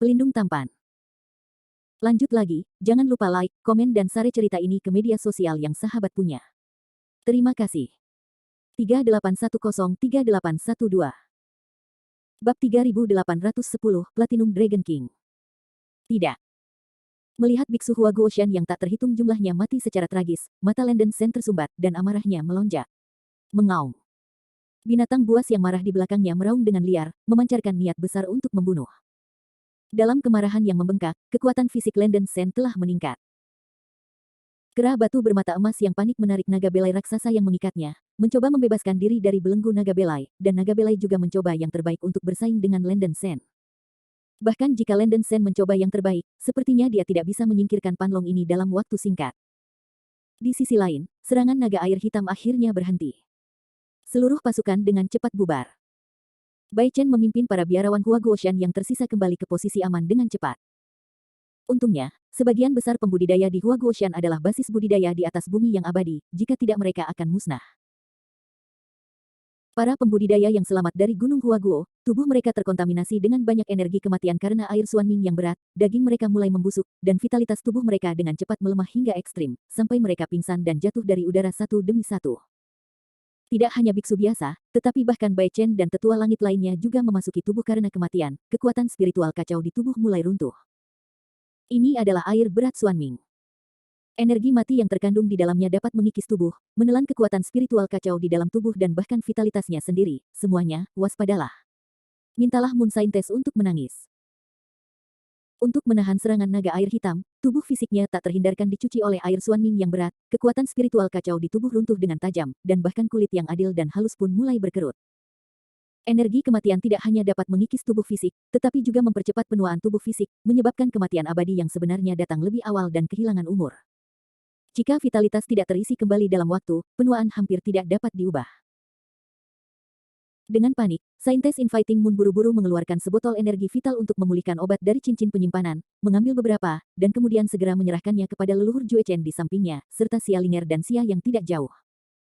Pelindung tampan. Lanjut lagi, jangan lupa like, komen dan share cerita ini ke media sosial yang sahabat punya. Terima kasih. 38103812 Bab 3810, Platinum Dragon King. Tidak. Melihat biksu Hua Guoshan yang tak terhitung jumlahnya mati secara tragis, mata Landen Sen tersumbat dan amarahnya melonjak. Mengaum. Binatang buas yang marah di belakangnya meraung dengan liar, memancarkan niat besar untuk membunuh. Dalam kemarahan yang membengkak, kekuatan fisik Landen Sen telah meningkat. Kera batu bermata emas yang panik menarik naga belai raksasa yang mengikatnya, mencoba membebaskan diri dari belenggu naga belai, dan naga belai juga mencoba yang terbaik untuk bersaing dengan Landen Sen. Bahkan jika Landen Sen mencoba yang terbaik, sepertinya dia tidak bisa menyingkirkan Panlong ini dalam waktu singkat. Di sisi lain, serangan naga air hitam akhirnya berhenti. Seluruh pasukan dengan cepat bubar. Bai Chen memimpin para biarawan Hua Guoshan yang tersisa kembali ke posisi aman dengan cepat. Untungnya, sebagian besar pembudidaya di Hua Guoshan adalah basis budidaya di atas bumi yang abadi, jika tidak mereka akan musnah. Para pembudidaya yang selamat dari Gunung Hua Guo, tubuh mereka terkontaminasi dengan banyak energi kematian karena air Xuanming yang berat, daging mereka mulai membusuk, dan vitalitas tubuh mereka dengan cepat melemah hingga ekstrim, sampai mereka pingsan dan jatuh dari udara satu demi satu. Tidak hanya biksu biasa, tetapi bahkan Bai Chen dan tetua langit lainnya juga memasuki tubuh karena kematian, kekuatan spiritual kacau di tubuh mulai runtuh. Ini adalah air berat Xuanming. Energi mati yang terkandung di dalamnya dapat mengikis tubuh, menelan kekuatan spiritual kacau di dalam tubuh dan bahkan vitalitasnya sendiri. Semuanya, waspadalah. Mintalah Moon Saintes untuk menangis. Untuk menahan serangan naga air hitam, tubuh fisiknya tak terhindarkan dicuci oleh air Xuanming yang berat, kekuatan spiritual kacau di tubuh runtuh dengan tajam, dan bahkan kulit yang adil dan halus pun mulai berkerut. Energi kematian tidak hanya dapat mengikis tubuh fisik, tetapi juga mempercepat penuaan tubuh fisik, menyebabkan kematian abadi yang sebenarnya datang lebih awal dan kehilangan umur. Jika vitalitas tidak terisi kembali dalam waktu, penuaan hampir tidak dapat diubah. Dengan panik, Saintes Inviting Moon buru-buru mengeluarkan sebotol energi vital untuk memulihkan obat dari cincin penyimpanan, mengambil beberapa, dan kemudian segera menyerahkannya kepada leluhur Jue Chen di sampingnya, serta Xia Linger dan Xia yang tidak jauh.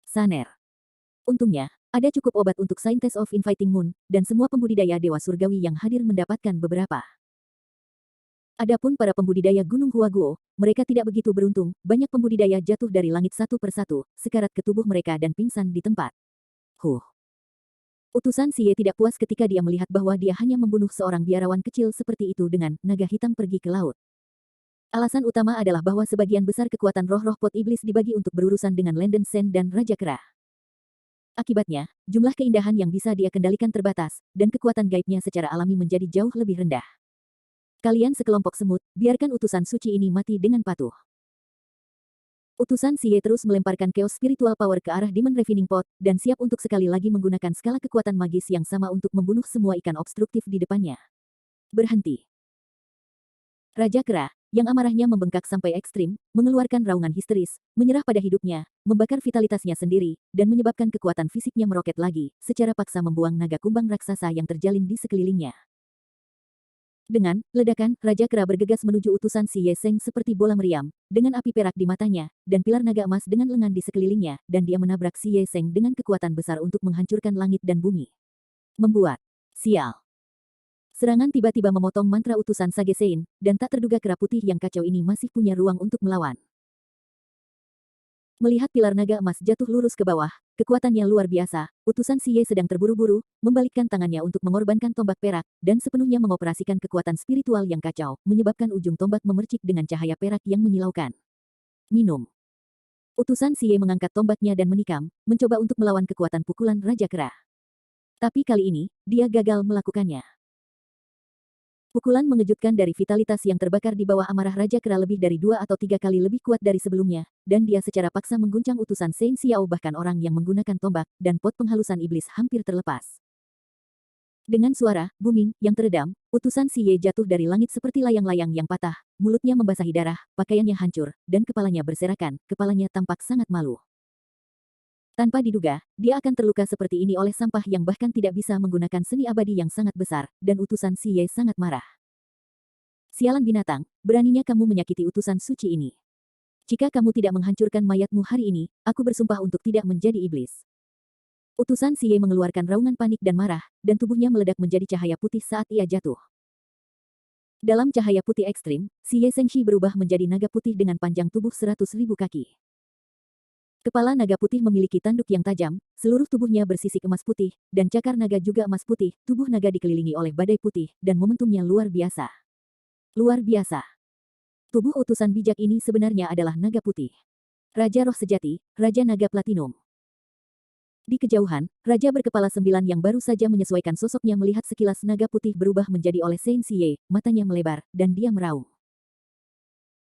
Saner. Untungnya, ada cukup obat untuk Saintes of Inviting Moon, dan semua pembudidaya Dewa Surgawi yang hadir mendapatkan beberapa. Adapun para pembudidaya Gunung Hua Guo, mereka tidak begitu beruntung, banyak pembudidaya jatuh dari langit satu persatu, sekarat ke tubuh mereka dan pingsan di tempat. Utusan Xie tidak puas ketika dia melihat bahwa dia hanya membunuh seorang biarawan kecil seperti itu dengan naga hitam pergi ke laut. Alasan utama adalah bahwa sebagian besar kekuatan roh-roh pot iblis dibagi untuk berurusan dengan Landen Sen dan Raja Kera. Akibatnya, jumlah keindahan yang bisa dia kendalikan terbatas, dan kekuatan gaibnya secara alami menjadi jauh lebih rendah. Kalian sekelompok semut, biarkan utusan suci ini mati dengan patuh. Utusan Xie terus melemparkan chaos spiritual power ke arah Demon Refining Pot, dan siap untuk sekali lagi menggunakan skala kekuatan magis yang sama untuk membunuh semua ikan obstruktif di depannya. Berhenti. Raja Kera, yang amarahnya membengkak sampai ekstrim, mengeluarkan raungan histeris, menyerah pada hidupnya, membakar vitalitasnya sendiri, dan menyebabkan kekuatan fisiknya meroket lagi, secara paksa membuang naga kumbang raksasa yang terjalin di sekelilingnya. Dengan ledakan, Raja Kera bergegas menuju utusan Si Ye Seng seperti bola meriam, dengan api perak di matanya, dan pilar naga emas dengan lengan di sekelilingnya, dan dia menabrak Si Ye Seng dengan kekuatan besar untuk menghancurkan langit dan bumi. Membuat sial. Serangan tiba-tiba memotong mantra utusan Sage Sein, dan tak terduga kera putih yang kacau ini masih punya ruang untuk melawan. Melihat pilar naga emas jatuh lurus ke bawah, kekuatannya luar biasa, utusan Xie sedang terburu-buru, membalikkan tangannya untuk mengorbankan tombak perak, dan sepenuhnya mengoperasikan kekuatan spiritual yang kacau, menyebabkan ujung tombak memercik dengan cahaya perak yang menyilaukan. Minum. Utusan Xie mengangkat tombaknya dan menikam, mencoba untuk melawan kekuatan pukulan Raja Kera. Tapi kali ini, dia gagal melakukannya. Pukulan mengejutkan dari vitalitas yang terbakar di bawah amarah Raja Kera lebih dari 2 atau 3 kali lebih kuat dari sebelumnya, dan dia secara paksa mengguncang utusan Sein Xiao bahkan orang yang menggunakan tombak, dan pot penghalusan iblis hampir terlepas. Dengan suara, booming, yang teredam, utusan Xie jatuh dari langit seperti layang-layang yang patah, mulutnya membasahi darah, pakaiannya hancur, dan kepalanya berserakan, kepalanya tampak sangat malu. Tanpa diduga, dia akan terluka seperti ini oleh sampah yang bahkan tidak bisa menggunakan seni abadi yang sangat besar, dan utusan Xie sangat marah. Sialan binatang, beraninya kamu menyakiti utusan suci ini. Jika kamu tidak menghancurkan mayatmu hari ini, aku bersumpah untuk tidak menjadi iblis. Utusan Xie mengeluarkan raungan panik dan marah, dan tubuhnya meledak menjadi cahaya putih saat ia jatuh. Dalam cahaya putih ekstrim, si Ye Zhengxi berubah menjadi naga putih dengan panjang tubuh 100.000 kaki. Kepala naga putih memiliki tanduk yang tajam, seluruh tubuhnya bersisik emas putih, dan cakar naga juga emas putih. Tubuh naga dikelilingi oleh badai putih, dan momentumnya luar biasa. Luar biasa. Tubuh utusan bijak ini sebenarnya adalah naga putih. Raja Roh Sejati, Raja Naga Platinum. Di kejauhan, Raja berkepala 9 yang baru saja menyesuaikan sosoknya melihat sekilas naga putih berubah menjadi oleh Saint Xie, matanya melebar, dan dia meraung.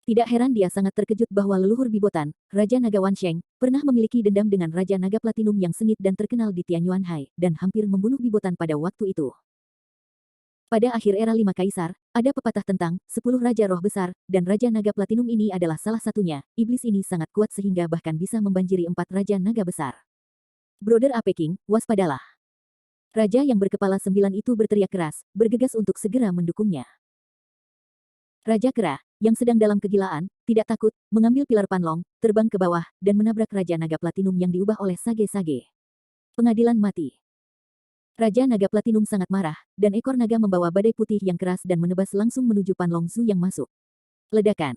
Tidak heran dia sangat terkejut bahwa leluhur Bibotan, Raja Naga Wansheng, pernah memiliki dendam dengan Raja Naga Platinum yang sengit dan terkenal di Tianyuanhai, dan hampir membunuh Bibotan pada waktu itu. Pada akhir era 5 Kaisar, ada pepatah tentang 10 Raja Roh Besar, dan Raja Naga Platinum ini adalah salah satunya. Iblis ini sangat kuat sehingga bahkan bisa membanjiri 4 Raja Naga Besar. Brother Ape King, waspadalah. Raja yang berkepala 9 itu berteriak keras, bergegas untuk segera mendukungnya. Raja Kera, yang sedang dalam kegilaan, tidak takut, mengambil pilar panlong, terbang ke bawah, dan menabrak Raja Naga Platinum yang diubah oleh Sage-Sage. Pengadilan mati. Raja Naga Platinum sangat marah, dan ekor naga membawa badai putih yang keras dan menebas langsung menuju Panlong Zu yang masuk. Ledakan.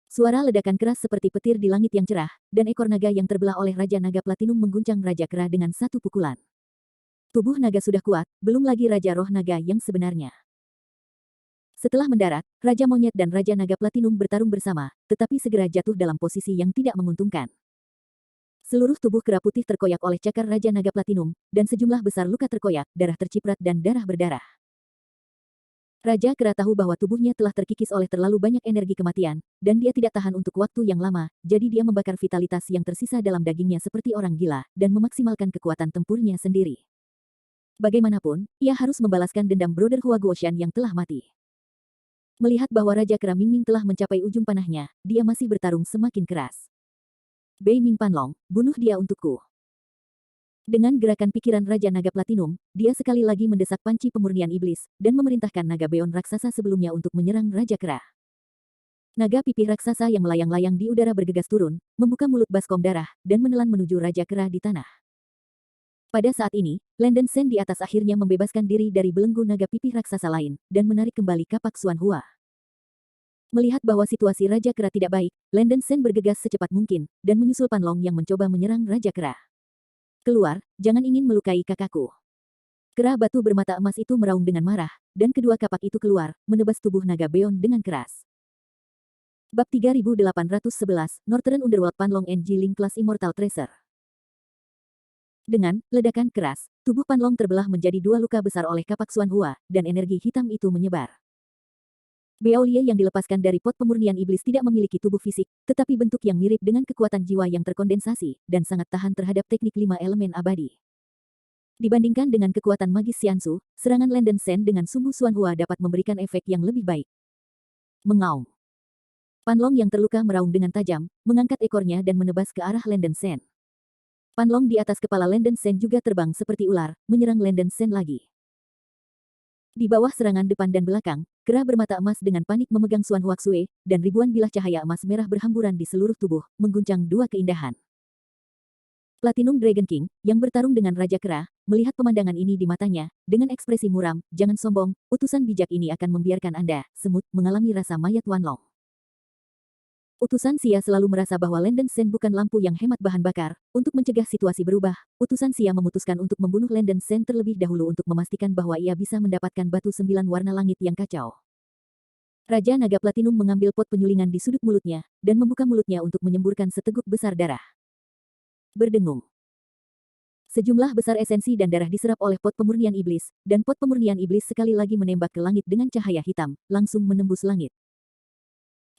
Suara ledakan keras seperti petir di langit yang cerah, dan ekor naga yang terbelah oleh Raja Naga Platinum mengguncang Raja Kera dengan satu pukulan. Tubuh naga sudah kuat, belum lagi Raja Roh Naga yang sebenarnya. Setelah mendarat, Raja Monyet dan Raja Naga Platinum bertarung bersama, tetapi segera jatuh dalam posisi yang tidak menguntungkan. Seluruh tubuh Kera putih terkoyak oleh cakar Raja Naga Platinum, dan sejumlah besar luka terkoyak, darah terciprat dan darah berdarah. Raja Kera tahu bahwa tubuhnya telah terkikis oleh terlalu banyak energi kematian, dan dia tidak tahan untuk waktu yang lama, jadi dia membakar vitalitas yang tersisa dalam dagingnya seperti orang gila, dan memaksimalkan kekuatan tempurnya sendiri. Bagaimanapun, ia harus membalaskan dendam Brother Hua Guoshan yang telah mati. Melihat bahwa Raja Kera Mingming telah mencapai ujung panahnya, dia masih bertarung semakin keras. Bei Ming Panlong, bunuh dia untukku. Dengan gerakan pikiran Raja Naga Platinum, dia sekali lagi mendesak panci pemurnian iblis, dan memerintahkan naga beon raksasa sebelumnya untuk menyerang Raja Kera. Naga pipih raksasa yang melayang-layang di udara bergegas turun, membuka mulut baskom darah, dan menelan menuju Raja Kera di tanah. Pada saat ini, Landen Sen di atas akhirnya membebaskan diri dari belenggu naga pipih raksasa lain, dan menarik kembali kapak Xuan Hua. Melihat bahwa situasi Raja Kera tidak baik, Landen Sen bergegas secepat mungkin, dan menyusul Panlong yang mencoba menyerang Raja Kera. Keluar, jangan ingin melukai kakakku. Kera batu bermata emas itu meraung dengan marah, dan kedua kapak itu keluar, menebas tubuh naga beon dengan keras. Bab 3811, Northern Underworld Panlong and Jiling Class Immortal Treasure. Dengan ledakan keras, tubuh Panlong terbelah menjadi 2 luka besar oleh kapak Xuan Hua, dan energi hitam itu menyebar. Beaulieu yang dilepaskan dari pot pemurnian iblis tidak memiliki tubuh fisik, tetapi bentuk yang mirip dengan kekuatan jiwa yang terkondensasi, dan sangat tahan terhadap teknik 5 elemen abadi. Dibandingkan dengan kekuatan magis Xiansu, serangan Landen Sen dengan sumbu Xuan Hua dapat memberikan efek yang lebih baik. Mengaum. Panlong yang terluka meraung dengan tajam, mengangkat ekornya dan menebas ke arah Landen Sen. Panlong di atas kepala Landen Sen juga terbang seperti ular, menyerang Landen Sen lagi. Di bawah serangan depan dan belakang, Kera bermata emas dengan panik memegang Xuan Huaxue, dan ribuan bilah cahaya emas merah berhamburan di seluruh tubuh, mengguncang 2 keindahan. Platinum Dragon King, yang bertarung dengan Raja Kera, melihat pemandangan ini di matanya, dengan ekspresi muram, jangan sombong, utusan bijak ini akan membiarkan Anda, semut, mengalami rasa mayat Wanlong. Utusan Xia selalu merasa bahwa Landen Sen bukan lampu yang hemat bahan bakar. Untuk mencegah situasi berubah, utusan Xia memutuskan untuk membunuh Landen Sen terlebih dahulu untuk memastikan bahwa ia bisa mendapatkan batu 9 warna langit yang kacau. Raja Naga Platinum mengambil pot penyulingan di sudut mulutnya, dan membuka mulutnya untuk menyemburkan seteguk besar darah. Berdengung. Sejumlah besar esensi dan darah diserap oleh pot pemurnian iblis, dan pot pemurnian iblis sekali lagi menembak ke langit dengan cahaya hitam, langsung menembus langit.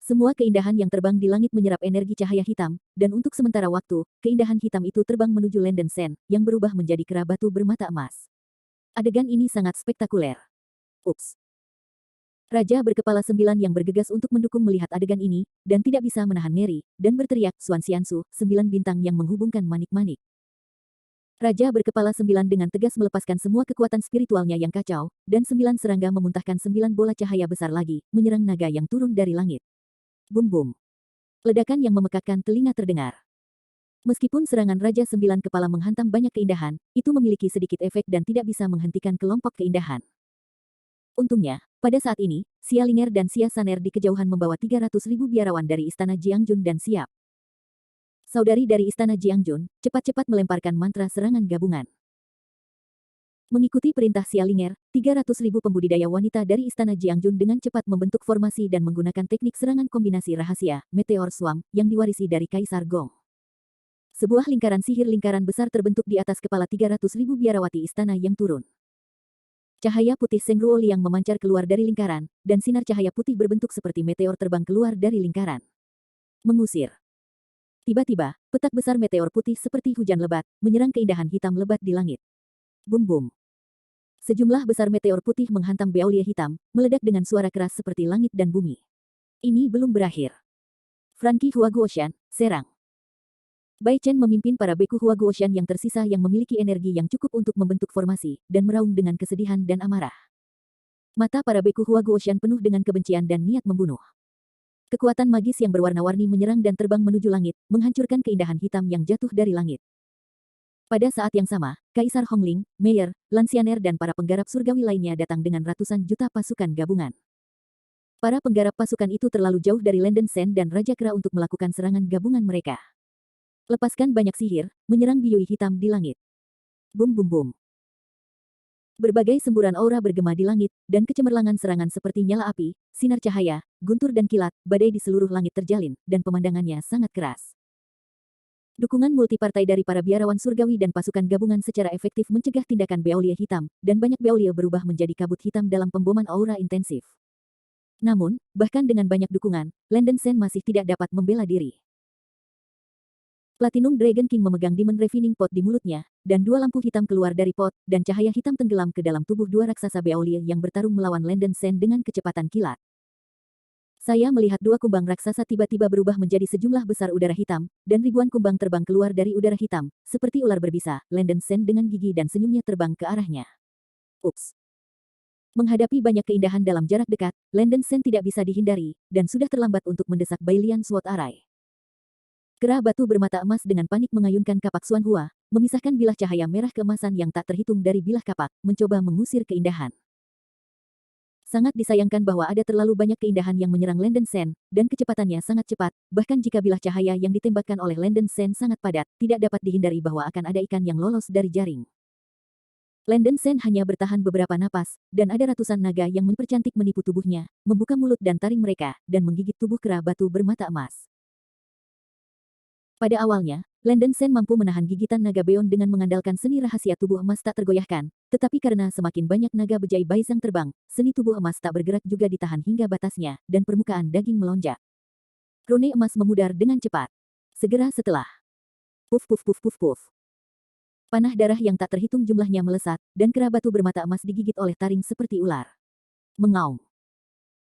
Semua keindahan yang terbang di langit menyerap energi cahaya hitam, dan untuk sementara waktu, keindahan hitam itu terbang menuju Landen Sen, yang berubah menjadi kera batu bermata emas. Adegan ini sangat spektakuler. Ups. Raja berkepala 9 yang bergegas untuk mendukung melihat adegan ini, dan tidak bisa menahan ngeri, dan berteriak, Xuan Xiansu, 9 bintang yang menghubungkan manik-manik. Raja berkepala 9 dengan tegas melepaskan semua kekuatan spiritualnya yang kacau, dan 9 serangga memuntahkan 9 bola cahaya besar lagi, menyerang naga yang turun dari langit. Bum-bum. Ledakan yang memekakkan telinga terdengar. Meskipun serangan Raja 9 kepala menghantam banyak keindahan, itu memiliki sedikit efek dan tidak bisa menghentikan kelompok keindahan. Untungnya, Pada saat ini, Xia Linger dan Xia Saner di kejauhan membawa 300.000 biarawan dari istana Jiangjun dan siap. Saudari dari istana Jiangjun, cepat-cepat melemparkan mantra serangan gabungan. Mengikuti perintah Xia Linger, 300.000 pembudidaya wanita dari istana Jiangjun dengan cepat membentuk formasi dan menggunakan teknik serangan kombinasi rahasia, Meteor Swarm, yang diwarisi dari Kaisar Gong. Sebuah lingkaran sihir lingkaran besar terbentuk di atas kepala 300.000 biarawati istana yang turun. Cahaya putih Sengruo Liang memancar keluar dari lingkaran, dan sinar cahaya putih berbentuk seperti meteor terbang keluar dari lingkaran. Mengusir. Tiba-tiba, petak besar meteor putih seperti hujan lebat, menyerang keindahan hitam lebat di langit. Bum-bum. Sejumlah besar meteor putih menghantam Beaulia hitam, meledak dengan suara keras seperti langit dan bumi. Ini belum berakhir. Frankie Huaguoshan, serang. Bai Chen memimpin para beku Huaguoshan yang tersisa yang memiliki energi yang cukup untuk membentuk formasi, dan meraung dengan kesedihan dan amarah. Mata para beku Huaguoshan penuh dengan kebencian dan niat membunuh. Kekuatan magis yang berwarna-warni menyerang dan terbang menuju langit, menghancurkan keindahan hitam yang jatuh dari langit. Pada saat yang sama, Kaisar Hongling, Meyer, Lancianer dan para penggarap surgawi lainnya datang dengan ratusan juta pasukan gabungan. Para penggarap pasukan itu terlalu jauh dari Landen Sen dan Raja Kera untuk melakukan serangan gabungan mereka. Lepaskan banyak sihir, menyerang biyui hitam di langit. Bum bum bum. Berbagai semburan aura bergema di langit, dan kecemerlangan serangan seperti nyala api, sinar cahaya, guntur dan kilat, badai di seluruh langit terjalin, dan pemandangannya sangat keras. Dukungan multipartai dari para biarawan surgawi dan pasukan gabungan secara efektif mencegah tindakan Beaulia hitam, dan banyak Beaulia berubah menjadi kabut hitam dalam pemboman aura intensif. Namun, bahkan dengan banyak dukungan, Landen Sen masih tidak dapat membela diri. Platinum Dragon King memegang Demon Refining Pot di mulutnya, dan dua lampu hitam keluar dari pot, dan cahaya hitam tenggelam ke dalam tubuh dua raksasa Beaulia yang bertarung melawan Landen Sen dengan kecepatan kilat. Saya melihat dua kumbang raksasa tiba-tiba berubah menjadi sejumlah besar udara hitam, dan ribuan kumbang terbang keluar dari udara hitam, seperti ular berbisa. Landen Sen dengan gigi dan senyumnya terbang ke arahnya. Ups. Menghadapi banyak keindahan dalam jarak dekat, Landen Sen tidak bisa dihindari, dan sudah terlambat untuk mendesak Bailian Sword Array. Kera batu bermata emas dengan panik mengayunkan kapak Xuan Hua, memisahkan bilah cahaya merah keemasan yang tak terhitung dari bilah kapak, mencoba mengusir keindahan. Sangat disayangkan bahwa ada terlalu banyak keindahan yang menyerang Landen Sen, dan kecepatannya sangat cepat, bahkan jika bilah cahaya yang ditembakkan oleh Landen Sen sangat padat, tidak dapat dihindari bahwa akan ada ikan yang lolos dari jaring. Landen Sen hanya bertahan beberapa napas, dan ada ratusan naga yang mempercantik menipu tubuhnya, membuka mulut dan taring mereka, dan menggigit tubuh kera batu bermata emas. Pada awalnya, Landen Sen mampu menahan gigitan naga beon dengan mengandalkan seni rahasia tubuh emas tak tergoyahkan, tetapi karena semakin banyak naga bejai baizang terbang, seni tubuh emas tak bergerak juga ditahan hingga batasnya, dan permukaan daging melonjak. Rune emas memudar dengan cepat. Segera setelah. Puf puf puf puf puf. Panah darah yang tak terhitung jumlahnya melesat, dan kera batu bermata emas digigit oleh taring seperti ular. Mengaum.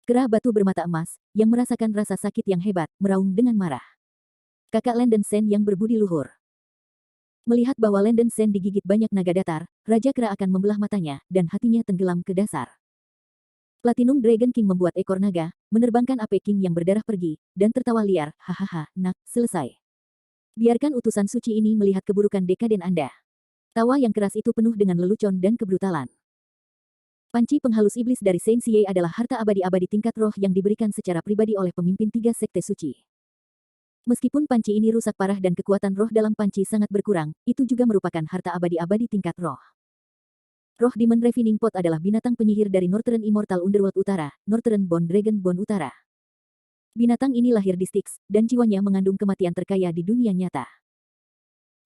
Kera batu bermata emas, yang merasakan rasa sakit yang hebat, meraung dengan marah. Kakak Landen Sen yang berbudi luhur. Melihat bahwa Landen Sen digigit banyak naga datar, Raja Kera akan membelah matanya, dan hatinya tenggelam ke dasar. Platinum Dragon King membuat ekor naga, menerbangkan Ape King yang berdarah pergi, dan tertawa liar, hahaha, nak, selesai. Biarkan utusan suci ini melihat keburukan dekaden Anda. Tawa yang keras itu penuh dengan lelucon dan kebrutalan. Panci penghalus iblis dari Saint Siye adalah harta abadi-abadi tingkat roh yang diberikan secara pribadi oleh pemimpin tiga sekte suci. Meskipun panci ini rusak parah dan kekuatan roh dalam panci sangat berkurang, itu juga merupakan harta abadi-abadi tingkat roh. Roh Demon Refining Pot adalah binatang penyihir dari Northern Immortal Underworld Utara, Northern Bone Dragon Bone Utara. Binatang ini lahir di Styx, dan jiwanya mengandung kematian terkaya di dunia nyata.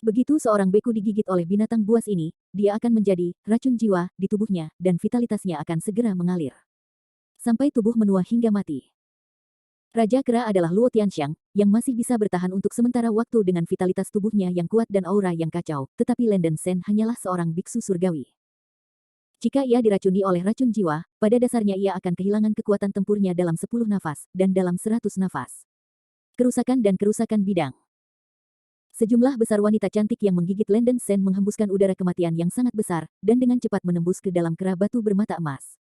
Begitu seorang beku digigit oleh binatang buas ini, dia akan menjadi racun jiwa di tubuhnya, dan vitalitasnya akan segera mengalir. Sampai tubuh menua hingga mati. Raja Kera adalah Luo Tianxiang, yang masih bisa bertahan untuk sementara waktu dengan vitalitas tubuhnya yang kuat dan aura yang kacau, tetapi Landen Sen hanyalah seorang biksu surgawi. Jika ia diracuni oleh racun jiwa, pada dasarnya ia akan kehilangan kekuatan tempurnya dalam 10 nafas, dan dalam 100 nafas. Kerusakan dan kerusakan bidang. Sejumlah besar wanita cantik yang menggigit Landen Sen menghembuskan udara kematian yang sangat besar, dan dengan cepat menembus ke dalam kera batu bermata emas.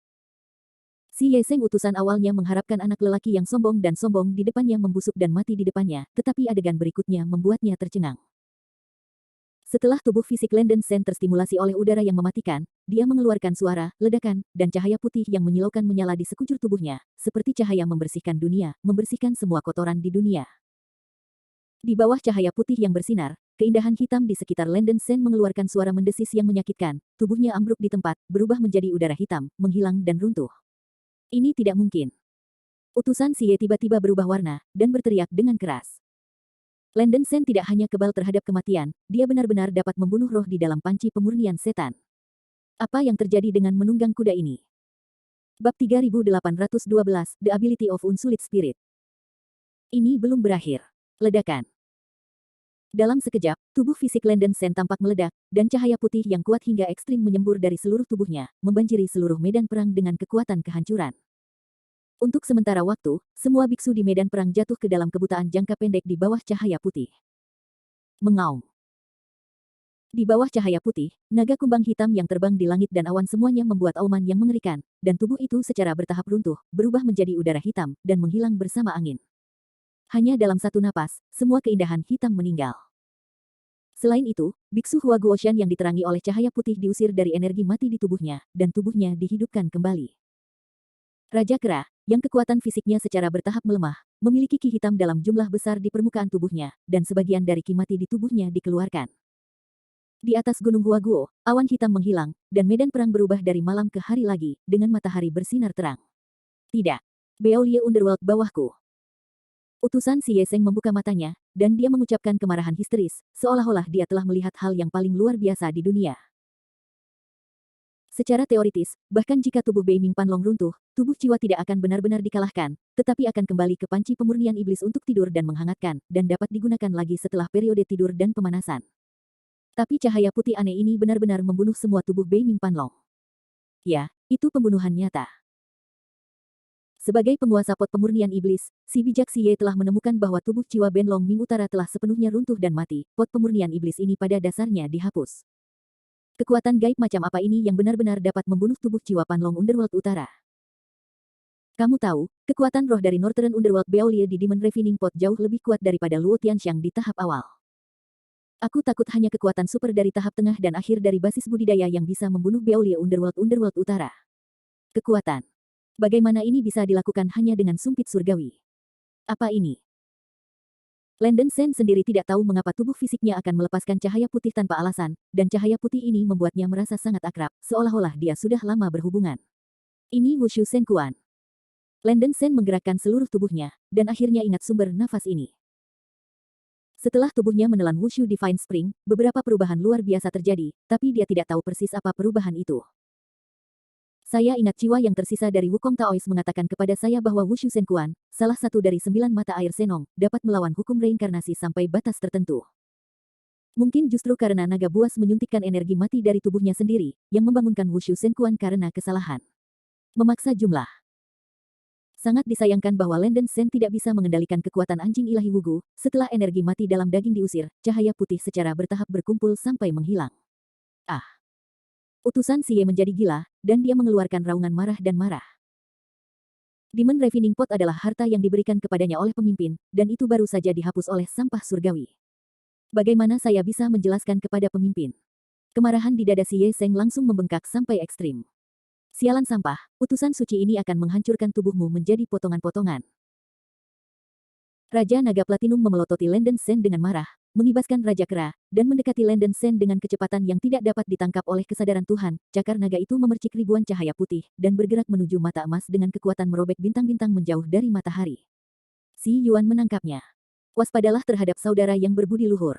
Si Yeseng utusan awalnya mengharapkan anak lelaki yang sombong dan sombong di depannya membusuk dan mati di depannya, tetapi adegan berikutnya membuatnya tercengang. Setelah tubuh fisik Landen Sen terstimulasi oleh udara yang mematikan, dia mengeluarkan suara, ledakan, dan cahaya putih yang menyilaukan menyala di sekujur tubuhnya, seperti cahaya membersihkan dunia, membersihkan semua kotoran di dunia. Di bawah cahaya putih yang bersinar, keindahan hitam di sekitar Landen Sen mengeluarkan suara mendesis yang menyakitkan, tubuhnya ambruk di tempat, berubah menjadi udara hitam, menghilang dan runtuh. Ini tidak mungkin. Utusan Xie tiba-tiba berubah warna, dan berteriak dengan keras. Landen Sen tidak hanya kebal terhadap kematian, dia benar-benar dapat membunuh roh di dalam panci pemurnian setan. Apa yang terjadi dengan menunggang kuda ini? Bab 3812, The Ability of Unsullied Spirit. Ini belum berakhir. Ledakan. Dalam sekejap, tubuh fisik Landen Sen tampak meledak, dan cahaya putih yang kuat hingga ekstrim menyembur dari seluruh tubuhnya, membanjiri seluruh medan perang dengan kekuatan kehancuran. Untuk sementara waktu, semua biksu di medan perang jatuh ke dalam kebutaan jangka pendek di bawah cahaya putih. Mengaum. Di bawah cahaya putih, naga kumbang hitam yang terbang di langit dan awan semuanya membuat auman yang mengerikan, dan tubuh itu secara bertahap runtuh, berubah menjadi udara hitam, dan menghilang bersama angin. Hanya dalam satu napas, semua keindahan hitam meninggal. Selain itu, biksu Hua Guoshan yang diterangi oleh cahaya putih diusir dari energi mati di tubuhnya, dan tubuhnya dihidupkan kembali. Raja Kera, yang kekuatan fisiknya secara bertahap melemah, memiliki ki hitam dalam jumlah besar di permukaan tubuhnya, dan sebagian dari ki mati di tubuhnya dikeluarkan. Di atas Gunung Huaguo, awan hitam menghilang, dan medan perang berubah dari malam ke hari lagi, dengan matahari bersinar terang. Tidak. Beaulieu Underworld bawahku. Utusan Xie Zeng membuka matanya, dan dia mengucapkan kemarahan histeris, seolah-olah dia telah melihat hal yang paling luar biasa di dunia. Secara teoritis, bahkan jika tubuh Bei Ming Panlong runtuh, tubuh Ciwa tidak akan benar-benar dikalahkan, tetapi akan kembali ke panci pemurnian iblis untuk tidur dan menghangatkan, dan dapat digunakan lagi setelah periode tidur dan pemanasan. Tapi cahaya putih aneh ini benar-benar membunuh semua tubuh Bei Ming Panlong. Ya, itu pembunuhan nyata. Sebagai penguasa pot pemurnian iblis, si bijak Xie telah menemukan bahwa tubuh Ciwa Benlong Ming Utara telah sepenuhnya runtuh dan mati. Pot pemurnian iblis ini pada dasarnya dihapus. Kekuatan gaib macam apa ini yang benar-benar dapat membunuh tubuh Ciwa Panlong Underworld Utara? Kamu tahu, kekuatan roh dari Northern Underworld Beaulieu di Demon Refining Pot jauh lebih kuat daripada Luo Tianxiang di tahap awal. Aku takut hanya kekuatan super dari tahap tengah dan akhir dari basis budidaya yang bisa membunuh Beaulieu Underworld Utara. Kekuatan. Bagaimana ini bisa dilakukan hanya dengan sumpit surgawi? Apa ini? Landen Sen sendiri tidak tahu mengapa tubuh fisiknya akan melepaskan cahaya putih tanpa alasan, dan cahaya putih ini membuatnya merasa sangat akrab, seolah-olah dia sudah lama berhubungan. Ini Wushu Sen Quan. Landen Sen menggerakkan seluruh tubuhnya, dan akhirnya ingat sumber nafas ini. Setelah tubuhnya menelan Wushu Divine Spring, beberapa perubahan luar biasa terjadi, tapi dia tidak tahu persis apa perubahan itu. Saya ingat Ciwa yang tersisa dari Wukong Taois mengatakan kepada saya bahwa Wushu Sen Quan, salah satu dari 9 mata air Senong, dapat melawan hukum reinkarnasi sampai batas tertentu. Mungkin justru karena naga buas menyuntikkan energi mati dari tubuhnya sendiri, yang membangunkan Wushu Sen Quan karena kesalahan. Memaksa jumlah. Sangat disayangkan bahwa Landen Sen tidak bisa mengendalikan kekuatan anjing ilahi Wugu, setelah energi mati dalam daging diusir, cahaya putih secara bertahap berkumpul sampai menghilang. Ah! Utusan Xie menjadi gila, dan dia mengeluarkan raungan marah dan marah. Demon Refining Pot adalah harta yang diberikan kepadanya oleh pemimpin, dan itu baru saja dihapus oleh sampah surgawi. Bagaimana saya bisa menjelaskan kepada pemimpin? Kemarahan di dada Xie Zeng langsung membengkak sampai ekstrim. Sialan sampah, utusan suci ini akan menghancurkan tubuhmu menjadi potongan-potongan. Raja Naga Platinum memelototi Landen Sen dengan marah, mengibaskan Raja Kera, dan mendekati Landen Sen dengan kecepatan yang tidak dapat ditangkap oleh kesadaran Tuhan. Cakar naga itu memercik ribuan cahaya putih, dan bergerak menuju mata emas dengan kekuatan merobek bintang-bintang menjauh dari matahari. Si Yuan menangkapnya. Waspadalah terhadap saudara yang berbudi luhur.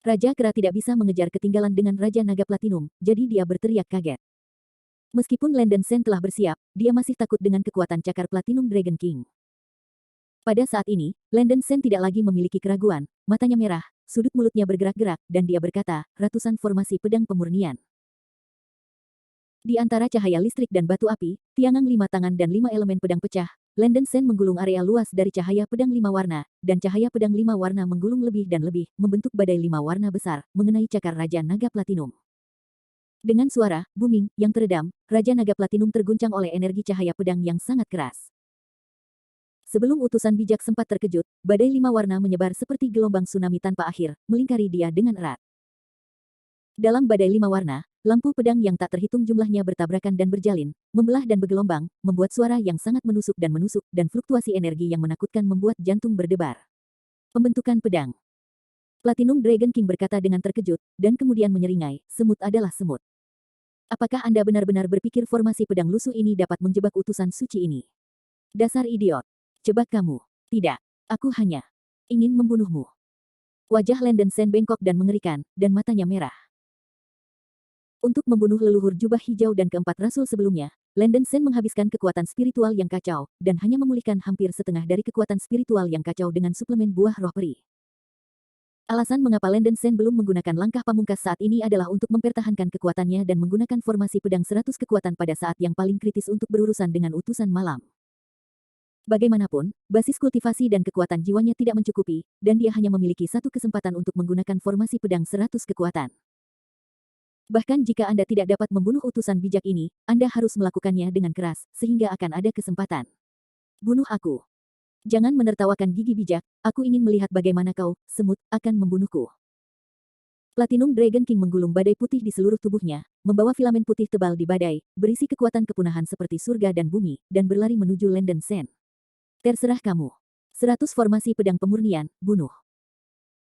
Raja Kera tidak bisa mengejar ketinggalan dengan Raja Naga Platinum, jadi dia berteriak kaget. Meskipun Landen Sen telah bersiap, dia masih takut dengan kekuatan cakar Platinum Dragon King. Pada saat ini, Landen Sen tidak lagi memiliki keraguan, matanya merah, sudut mulutnya bergerak-gerak, dan dia berkata, ratusan formasi pedang pemurnian. Di antara cahaya listrik dan batu api, tiangang 5 tangan dan 5 elemen pedang pecah, Landen Sen menggulung area luas dari cahaya pedang 5 warna, dan cahaya pedang 5 warna menggulung lebih dan lebih, membentuk badai 5 warna besar, mengenai cakar Raja Naga Platinum. Dengan suara, booming, yang teredam, Raja Naga Platinum terguncang oleh energi cahaya pedang yang sangat keras. Sebelum utusan bijak sempat terkejut, badai 5 warna menyebar seperti gelombang tsunami tanpa akhir, melingkari dia dengan erat. Dalam badai 5 warna, lampu pedang yang tak terhitung jumlahnya bertabrakan dan berjalin, membelah dan bergelombang, membuat suara yang sangat menusuk, dan fluktuasi energi yang menakutkan membuat jantung berdebar. Pembentukan pedang. Platinum Dragon King berkata dengan terkejut, dan kemudian menyeringai, semut adalah semut. Apakah Anda benar-benar berpikir formasi pedang lusuh ini dapat menjebak utusan suci ini? Dasar idiot. Jebak kamu. Tidak. Aku hanya ingin membunuhmu. Wajah Landen Sen bengkok dan mengerikan, dan matanya merah. Untuk membunuh leluhur jubah hijau dan keempat rasul sebelumnya, Landen Sen menghabiskan kekuatan spiritual yang kacau, dan hanya memulihkan hampir setengah dari kekuatan spiritual yang kacau dengan suplemen buah roh peri. Alasan mengapa Landen Sen belum menggunakan langkah pamungkas saat ini adalah untuk mempertahankan kekuatannya dan menggunakan formasi pedang 100 kekuatan pada saat yang paling kritis untuk berurusan dengan utusan malam. Bagaimanapun, basis kultivasi dan kekuatan jiwanya tidak mencukupi, dan dia hanya memiliki satu kesempatan untuk menggunakan formasi pedang 100 kekuatan. Bahkan jika Anda tidak dapat membunuh utusan bijak ini, Anda harus melakukannya dengan keras, sehingga akan ada kesempatan. Bunuh aku. Jangan menertawakan gigi bijak, aku ingin melihat bagaimana kau, semut, akan membunuhku. Platinum Dragon King menggulung badai putih di seluruh tubuhnya, membawa filamen putih tebal di badai, berisi kekuatan kepunahan seperti surga dan bumi, dan berlari menuju Landen Sen. Terserah kamu. 100 formasi pedang pemurnian, bunuh.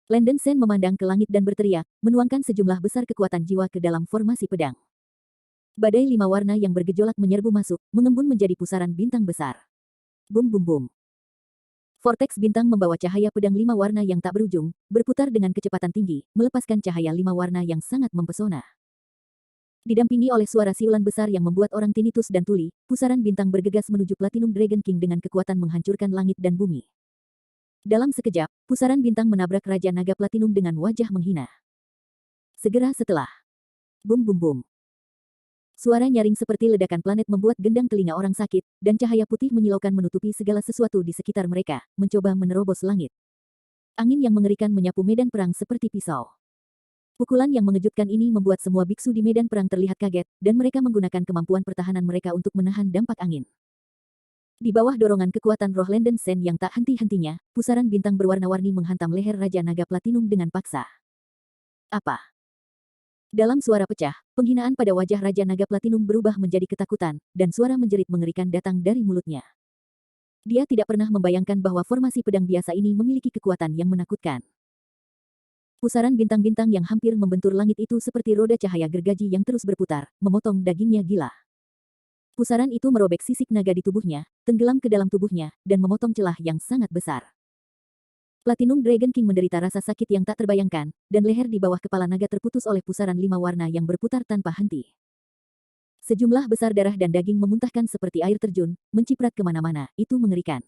Landen Sen memandang ke langit dan berteriak, menuangkan sejumlah besar kekuatan jiwa ke dalam formasi pedang. Badai 5 warna yang bergejolak menyerbu masuk, mengembun menjadi pusaran bintang besar. Bum bum bum. Vortex bintang membawa cahaya pedang 5 warna yang tak berujung, berputar dengan kecepatan tinggi, melepaskan cahaya 5 warna yang sangat mempesona. Didampingi oleh suara siulan besar yang membuat orang tinnitus dan tuli, pusaran bintang bergegas menuju Platinum Dragon King dengan kekuatan menghancurkan langit dan bumi. Dalam sekejap, pusaran bintang menabrak Raja Naga Platinum dengan wajah menghina. Segera setelah. Bum bum bum. Suara nyaring seperti ledakan planet membuat gendang telinga orang sakit, dan cahaya putih menyilaukan menutupi segala sesuatu di sekitar mereka, mencoba menerobos langit. Angin yang mengerikan menyapu medan perang seperti pisau. Pukulan yang mengejutkan ini membuat semua biksu di medan perang terlihat kaget, dan mereka menggunakan kemampuan pertahanan mereka untuk menahan dampak angin. Di bawah dorongan kekuatan roh Landen Sen yang tak henti-hentinya, pusaran bintang berwarna-warni menghantam leher Raja Naga Platinum dengan paksa. Apa? Dalam suara pecah, penghinaan pada wajah Raja Naga Platinum berubah menjadi ketakutan, dan suara menjerit mengerikan datang dari mulutnya. Dia tidak pernah membayangkan bahwa formasi pedang biasa ini memiliki kekuatan yang menakutkan. Pusaran bintang-bintang yang hampir membentur langit itu seperti roda cahaya gergaji yang terus berputar, memotong dagingnya gila. Pusaran itu merobek sisik naga di tubuhnya, tenggelam ke dalam tubuhnya, dan memotong celah yang sangat besar. Platinum Dragon King menderita rasa sakit yang tak terbayangkan, dan leher di bawah kepala naga terputus oleh pusaran 5 warna yang berputar tanpa henti. Sejumlah besar darah dan daging memuntahkan seperti air terjun, menciprat kemana-mana, itu mengerikan.